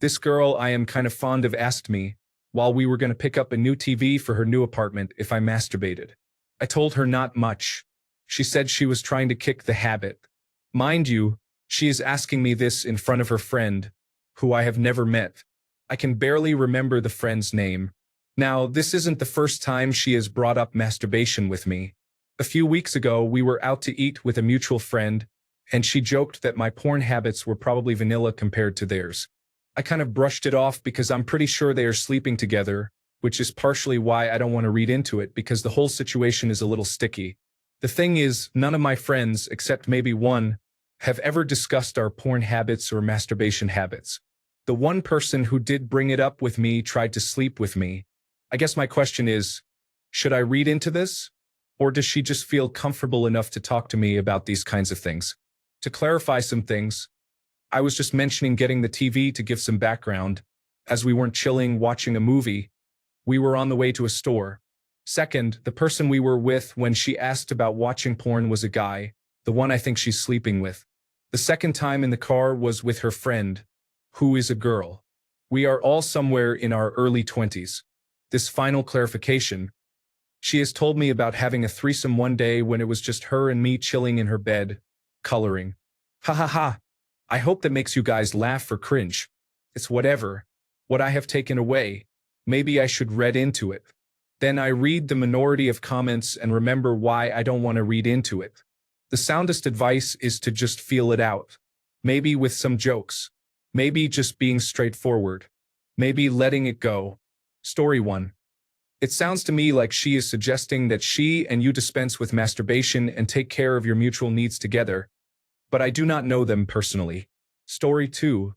This girl I am kind of fond of asked me, while we were going to pick up a new TV for her new apartment, if I masturbated. I told her not much. She said she was trying to kick the habit. Mind you, she is asking me this in front of her friend, who I have never met. I can barely remember the friend's name. Now, this isn't the first time she has brought up masturbation with me. A few weeks ago, we were out to eat with a mutual friend, and she joked that my porn habits were probably vanilla compared to theirs. I kind of brushed it off because I'm pretty sure they are sleeping together, which is partially why I don't want to read into it because the whole situation is a little sticky. The thing is, none of my friends, except maybe one, have ever discussed our porn habits or masturbation habits. The one person who did bring it up with me tried to sleep with me. I guess my question is, should I read into this? Or does she just feel comfortable enough to talk to me about these kinds of things? To clarify some things, I was just mentioning getting the TV to give some background. As we weren't chilling watching a movie, we were on the way to a store. Second, the person we were with when she asked about watching porn was a guy, the one I think she's sleeping with. The second time in the car was with her friend, who is a girl. We are all somewhere in our early 20s. This final clarification. She has told me about having a threesome one day when it was just her and me chilling in her bed, coloring. Ha ha ha. I hope that makes you guys laugh or cringe. It's whatever. What I have taken away. Maybe I should read into it. Then I read the minority of comments and remember why I don't want to read into it. The soundest advice is to just feel it out. Maybe with some jokes. Maybe just being straightforward. Maybe letting it go. Story 1. It sounds to me like she is suggesting that she and you dispense with masturbation and take care of your mutual needs together, but I do not know them personally. Story 2.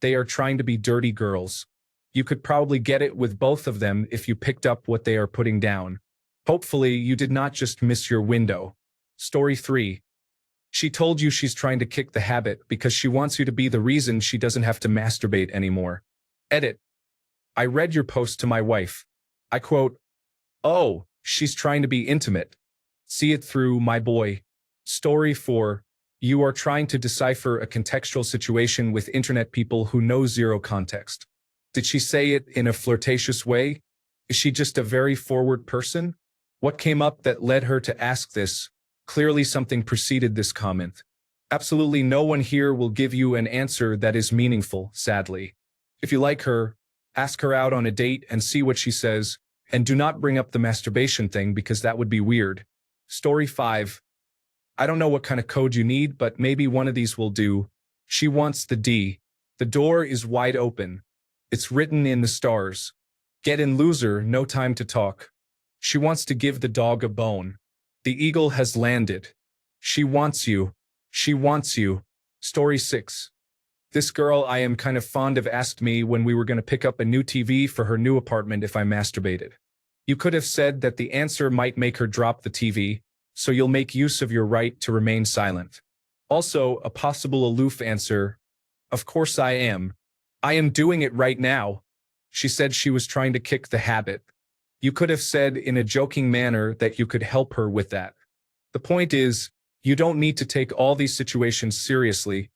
They are trying to be dirty girls. You could probably get it with both of them if you picked up what they are putting down. Hopefully, you did not just miss your window. Story 3. She told you she's trying to kick the habit because she wants you to be the reason she doesn't have to masturbate anymore. Edit. I read your post to my wife. I quote, "Oh, she's trying to be intimate. See it through, my boy." Story 4. You are trying to decipher a contextual situation with internet people who know zero context. Did she say it in a flirtatious way? Is she just a very forward person? What came up that led her to ask this? Clearly something preceded this comment. Absolutely no one here will give you an answer that is meaningful, sadly. If you like her, ask her out on a date and see what she says, and do not bring up the masturbation thing because that would be weird. Story 5. I don't know what kind of code you need, but maybe one of these will do. She wants the D. The door is wide open. It's written in the stars. Get in, loser, no time to talk. She wants to give the dog a bone. The eagle has landed. She wants you. She wants you. Story 6. This girl I am kind of fond of asked me when we were going to pick up a new TV for her new apartment if I masturbated. You could have said that the answer might make her drop the TV, so you'll make use of your right to remain silent. Also, a possible aloof answer, of course I am. I am doing it right now. She said she was trying to kick the habit. You could have said in a joking manner that you could help her with that. The point is, you don't need to take all these situations seriously,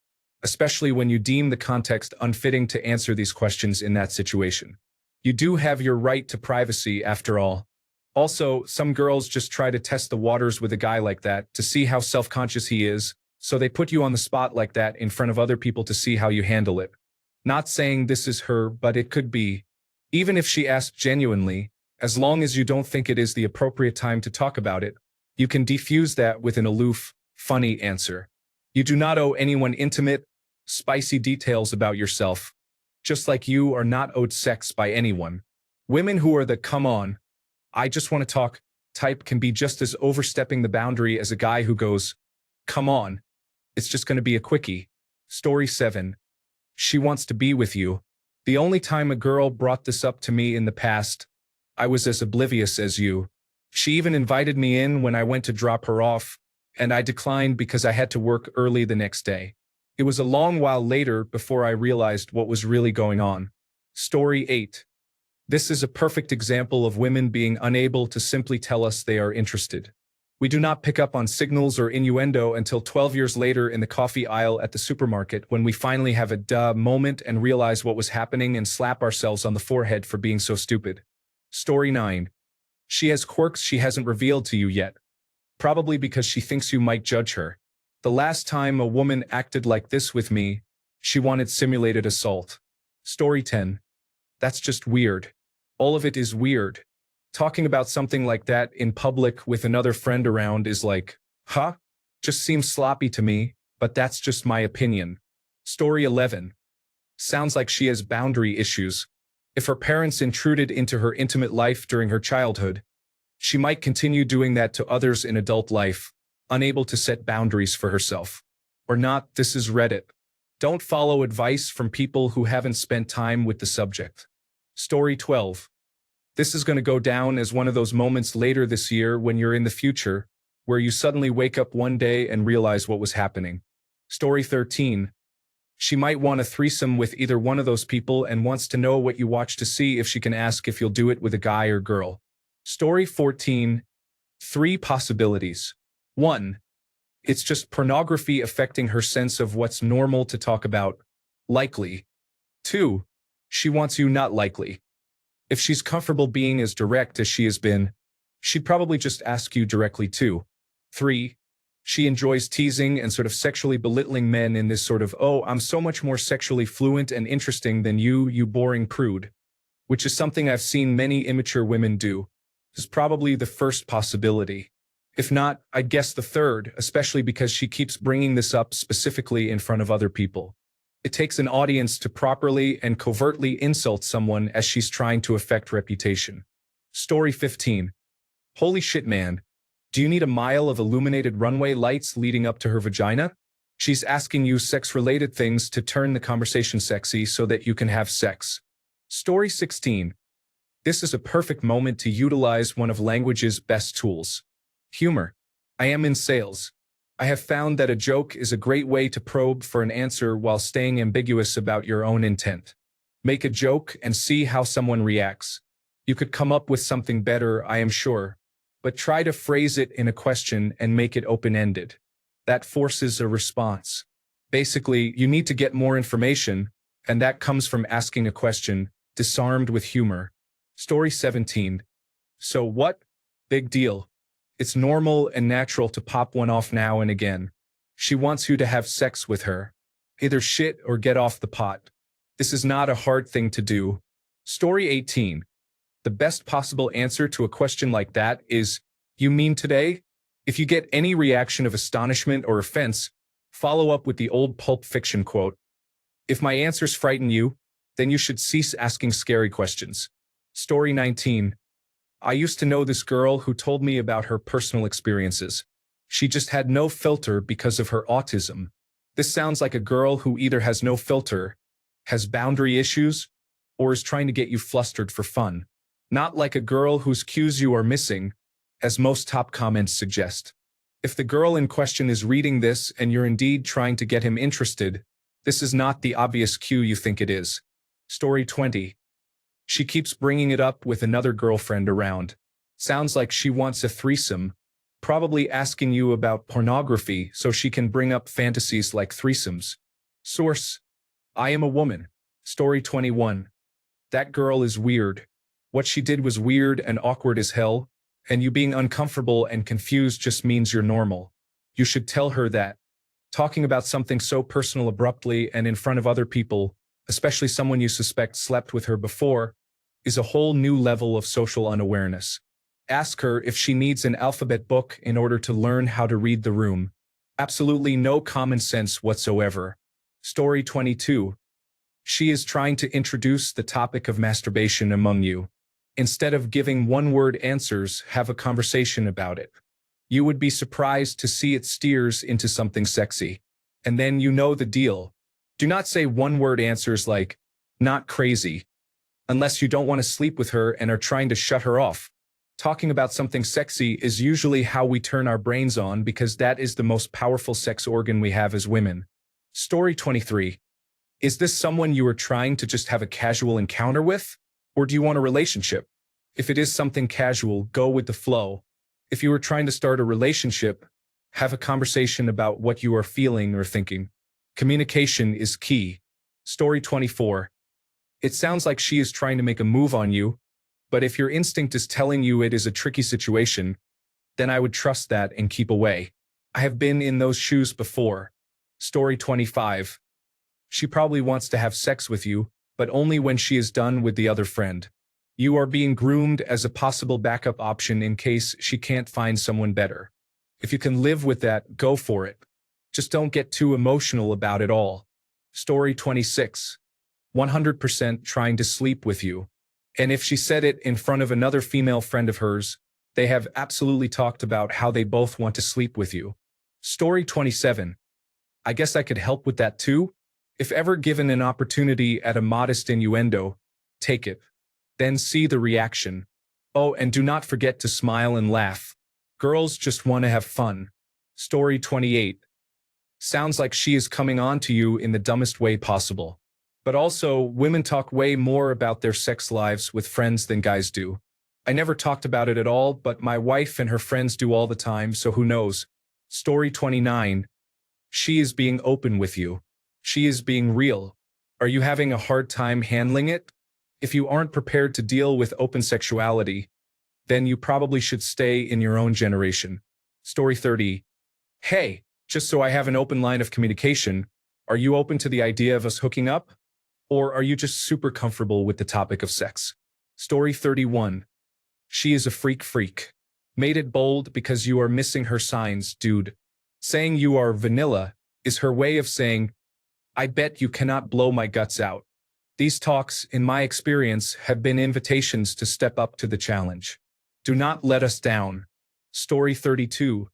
especially when you deem the context unfitting to answer these questions in that situation. You do have your right to privacy after all. Also, some girls just try to test the waters with a guy like that to see how self-conscious he is, so they put you on the spot like that in front of other people to see how you handle it. Not saying this is her, but it could be. Even if she asked genuinely, as long as you don't think it is the appropriate time to talk about it, you can defuse that with an aloof, funny answer. You do not owe anyone intimate, spicy details about yourself, just like you are not owed sex by anyone. Women who are the "come on, I just want to talk" type can be just as overstepping the boundary as a guy who goes, "Come on, it's just going to be a quickie." Story 7. She wants to be with you. The only time a girl brought this up to me in the past, I was as oblivious as you. She even invited me in when I went to drop her off, and I declined because I had to work early the next day. It was a long while later before I realized what was really going on. Story 8. This is a perfect example of women being unable to simply tell us they are interested. We do not pick up on signals or innuendo until 12 years later in the coffee aisle at the supermarket when we finally have a duh moment and realize what was happening and slap ourselves on the forehead for being so stupid. Story 9. She has quirks she hasn't revealed to you yet. Probably because she thinks you might judge her. The last time a woman acted like this with me, she wanted simulated assault. Story 10. That's just weird. All of it is weird. Talking about something like that in public with another friend around is like, huh? Just seems sloppy to me, but that's just my opinion. Story 11. Sounds like she has boundary issues. If her parents intruded into her intimate life during her childhood, she might continue doing that to others in adult life, unable to set boundaries for herself. Or not. This is Reddit. Don't follow advice from people who haven't spent time with the subject. Story 12. This is going to go down as one of those moments later this year when you're in the future, where you suddenly wake up one day and realize what was happening. Story 13. She might want a threesome with either one of those people and wants to know what you watch to see if she can ask if you'll do it with a guy or girl. Story 14. 3 possibilities. 1. It's just pornography affecting her sense of what's normal to talk about. Likely. 2. She wants you not likely. If she's comfortable being as direct as she has been, she'd probably just ask you directly too. 3. She enjoys teasing and sort of sexually belittling men in this sort of, oh, I'm so much more sexually fluent and interesting than you boring prude, which is something I've seen many immature women do. This is probably the first possibility. If not, I'd guess the third, especially because she keeps bringing this up specifically in front of other people. It takes an audience to properly and covertly insult someone as she's trying to affect reputation. Story 15. Holy shit, man. Do you need a mile of illuminated runway lights leading up to her vagina? She's asking you sex-related things to turn the conversation sexy so that you can have sex. Story 16. This is a perfect moment to utilize one of language's best tools. Humor. I am in sales. I have found that a joke is a great way to probe for an answer while staying ambiguous about your own intent. Make a joke and see how someone reacts. You could come up with something better, I am sure, but try to phrase it in a question and make it open-ended. That forces a response. Basically, you need to get more information, and that comes from asking a question, disarmed with humor. Story 17. So what? Big deal. It's normal and natural to pop one off now and again. She wants you to have sex with her. Either shit or get off the pot. This is not a hard thing to do. Story 18. The best possible answer to a question like that is, you mean today? If you get any reaction of astonishment or offense, follow up with the old Pulp Fiction quote. If my answers frighten you, then you should cease asking scary questions. Story 19. I used to know this girl who told me about her personal experiences. She just had no filter because of her autism. This sounds like a girl who either has no filter, has boundary issues, or is trying to get you flustered for fun. Not like a girl whose cues you are missing, as most top comments suggest. If the girl in question is reading this and you're indeed trying to get him interested, this is not the obvious cue you think it is. Story 20. She keeps bringing it up with another girlfriend around. Sounds like she wants a threesome, probably asking you about pornography so she can bring up fantasies like threesomes. Source: I am a woman. Story 21. That girl is weird. What she did was weird and awkward as hell, and you being uncomfortable and confused just means you're normal. You should tell her that. Talking about something so personal abruptly and in front of other people, especially someone you suspect slept with her before, is a whole new level of social unawareness. Ask her if she needs an alphabet book in order to learn how to read the room. Absolutely no common sense whatsoever. Story 22. She is trying to introduce the topic of masturbation among you. Instead of giving one-word answers, have a conversation about it. You would be surprised to see it steers into something sexy. And then you know the deal. Do not say one-word answers like, not crazy, unless you don't want to sleep with her and are trying to shut her off. Talking about something sexy is usually how we turn our brains on because that is the most powerful sex organ we have as women. Story 23. Is this someone you are trying to just have a casual encounter with? Or do you want a relationship? If it is something casual, go with the flow. If you are trying to start a relationship, have a conversation about what you are feeling or thinking. Communication is key. Story 24. It sounds like she is trying to make a move on you, but if your instinct is telling you it is a tricky situation, then I would trust that and keep away. I have been in those shoes before. Story 25. She probably wants to have sex with you, but only when she is done with the other friend. You are being groomed as a possible backup option in case she can't find someone better. If you can live with that, go for it. Just don't get too emotional about it all. Story 26. 100% trying to sleep with you. And if she said it in front of another female friend of hers, they have absolutely talked about how they both want to sleep with you. Story 27. I guess I could help with that too. If ever given an opportunity at a modest innuendo, take it. Then see the reaction. Oh, and do not forget to smile and laugh. Girls just want to have fun. Story 28. Sounds like she is coming on to you in the dumbest way possible. But also, women talk way more about their sex lives with friends than guys do. I never talked about it at all, but my wife and her friends do all the time, so who knows? Story 29. She is being open with you. She is being real. Are you having a hard time handling it? If you aren't prepared to deal with open sexuality, then you probably should stay in your own generation. Story 30. Hey, just so I have an open line of communication, are you open to the idea of us hooking up? Or are you just super comfortable with the topic of sex? Story 31. She is a freak. Made it bold because you are missing her signs, dude. Saying you are vanilla is her way of saying, I bet you cannot blow my guts out. These talks, in my experience, have been invitations to step up to the challenge. Do not let us down. Story 32.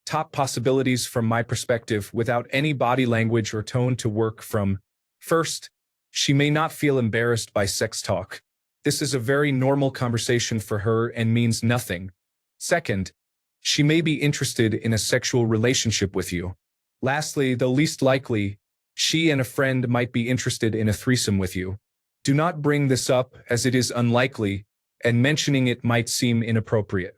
Top possibilities from my perspective without any body language or tone to work from. First, she may not feel embarrassed by sex talk. This is a very normal conversation for her and means nothing. Second, she may be interested in a sexual relationship with you. Lastly, though least likely, she and a friend might be interested in a threesome with you. Do not bring this up as it is unlikely, and mentioning it might seem inappropriate.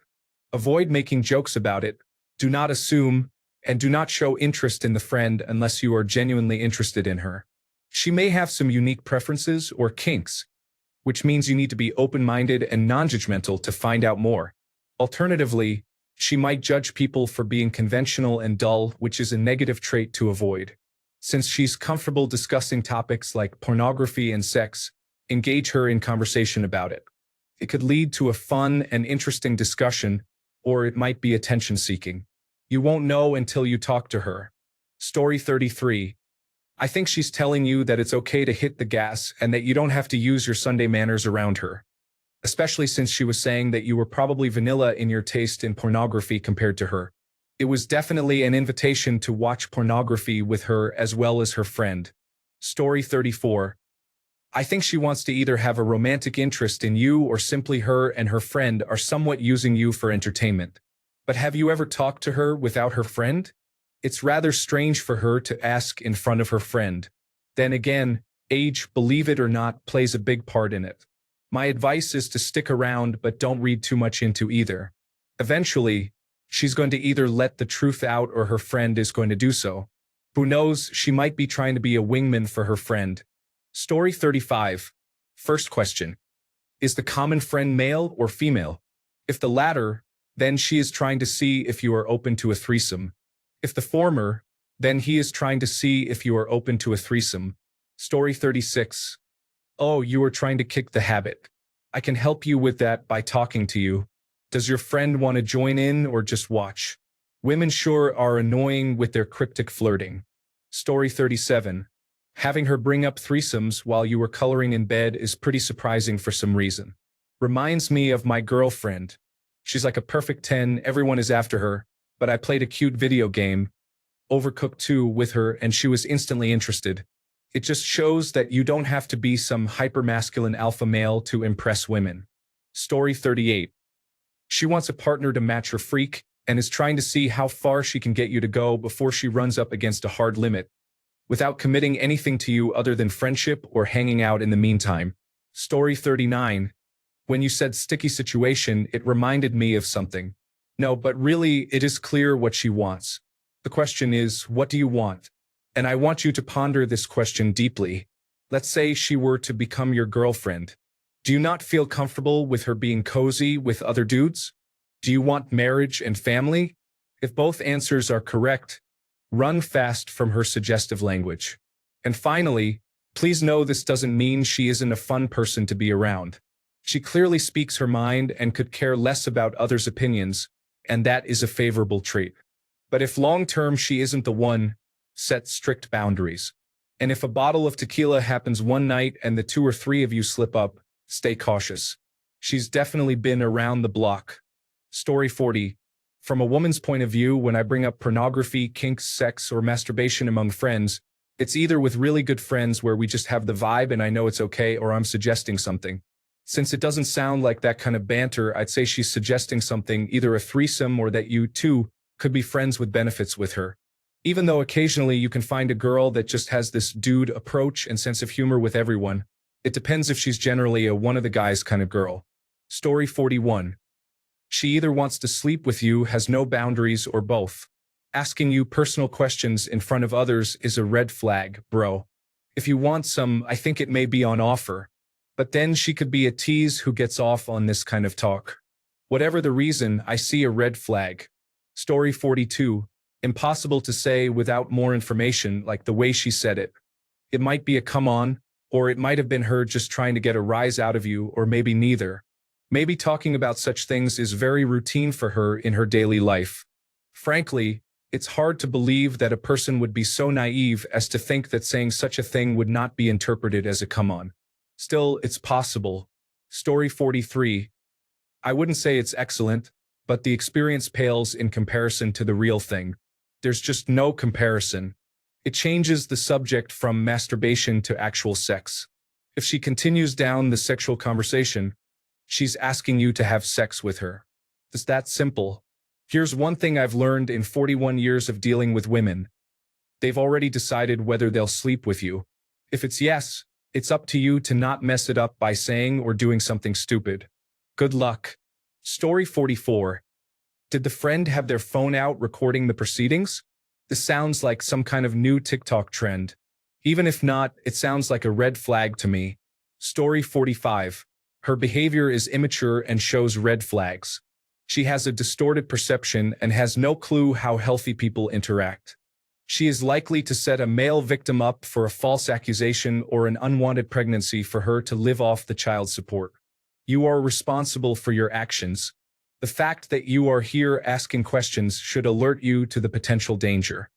Avoid making jokes about it, do not assume, and do not show interest in the friend unless you are genuinely interested in her. She may have some unique preferences or kinks, which means you need to be open-minded and non-judgmental to find out more. Alternatively, she might judge people for being conventional and dull, which is a negative trait to avoid. Since she's comfortable discussing topics like pornography and sex, engage her in conversation about it. It could lead to a fun and interesting discussion, or it might be attention-seeking. You won't know until you talk to her. Story 33. I think she's telling you that it's okay to hit the gas and that you don't have to use your Sunday manners around her. Especially since she was saying that you were probably vanilla in your taste in pornography compared to her. It was definitely an invitation to watch pornography with her as well as her friend. Story 34. I think she wants to either have a romantic interest in you or simply her and her friend are somewhat using you for entertainment. But have you ever talked to her without her friend? It's rather strange for her to ask in front of her friend. Then again, age, believe it or not, plays a big part in it. My advice is to stick around but don't read too much into either. Eventually, she's going to either let the truth out or her friend is going to do so. Who knows, she might be trying to be a wingman for her friend. Story 35. First question. Is the common friend male or female? If the latter, then she is trying to see if you are open to a threesome. If the former, then he is trying to see if you are open to a threesome. Story 36. Oh, you are trying to kick the habit. I can help you with that by talking to you. Does your friend want to join in or just watch? Women sure are annoying with their cryptic flirting. Story 37. Having her bring up threesomes while you were coloring in bed is pretty surprising for some reason. Reminds me of my girlfriend. She's like a perfect 10, everyone is after her, but I played a cute video game, Overcooked 2, with her and she was instantly interested. It just shows that you don't have to be some hyper-masculine alpha male to impress women. Story 38. She wants a partner to match her freak and is trying to see how far she can get you to go before she runs up against a hard limit, without committing anything to you other than friendship or hanging out in the meantime. Story 39. When you said sticky situation, it reminded me of something. No, but really, it is clear what she wants. The question is, what do you want? And I want you to ponder this question deeply. Let's say she were to become your girlfriend. Do you not feel comfortable with her being cozy with other dudes? Do you want marriage and family? If both answers are correct, run fast from her suggestive language. And finally, please know this doesn't mean she isn't a fun person to be around. She clearly speaks her mind and could care less about others' opinions, and that is a favorable trait. But if long-term she isn't the one, set strict boundaries. And if a bottle of tequila happens one night and the 2 or 3 of you slip up, stay cautious. She's definitely been around the block. Story 40. From a woman's point of view, when I bring up pornography, kinks, sex, or masturbation among friends, it's either with really good friends where we just have the vibe and I know it's okay, or I'm suggesting something. Since it doesn't sound like that kind of banter, I'd say she's suggesting something, either a threesome or that you, too, could be friends with benefits with her. Even though occasionally you can find a girl that just has this dude approach and sense of humor with everyone, it depends if she's generally a one of the guys kind of girl. Story 41. She either wants to sleep with you, has no boundaries, or both. Asking you personal questions in front of others is a red flag, bro. If you want some, I think it may be on offer. But then she could be a tease who gets off on this kind of talk. Whatever the reason, I see a red flag. Story 42. Impossible to say without more information, like the way she said it. It might be a come on, or it might have been her just trying to get a rise out of you, or maybe neither. Maybe talking about such things is very routine for her in her daily life. Frankly, it's hard to believe that a person would be so naive as to think that saying such a thing would not be interpreted as a come on. Still, it's possible. Story 43. I wouldn't say it's excellent, but the experience pales in comparison to the real thing. There's just no comparison. It changes the subject from masturbation to actual sex. If she continues down the sexual conversation, she's asking you to have sex with her. It's that simple. Here's one thing I've learned in 41 years of dealing with women. They've already decided whether they'll sleep with you. If it's yes, it's up to you to not mess it up by saying or doing something stupid. Good luck. Story 44. Did the friend have their phone out recording the proceedings? This sounds like some kind of new TikTok trend. Even if not, it sounds like a red flag to me. Story 45. Her behavior is immature and shows red flags. She has a distorted perception and has no clue how healthy people interact. She is likely to set a male victim up for a false accusation or an unwanted pregnancy for her to live off the child support. You are responsible for your actions. The fact that you are here asking questions should alert you to the potential danger.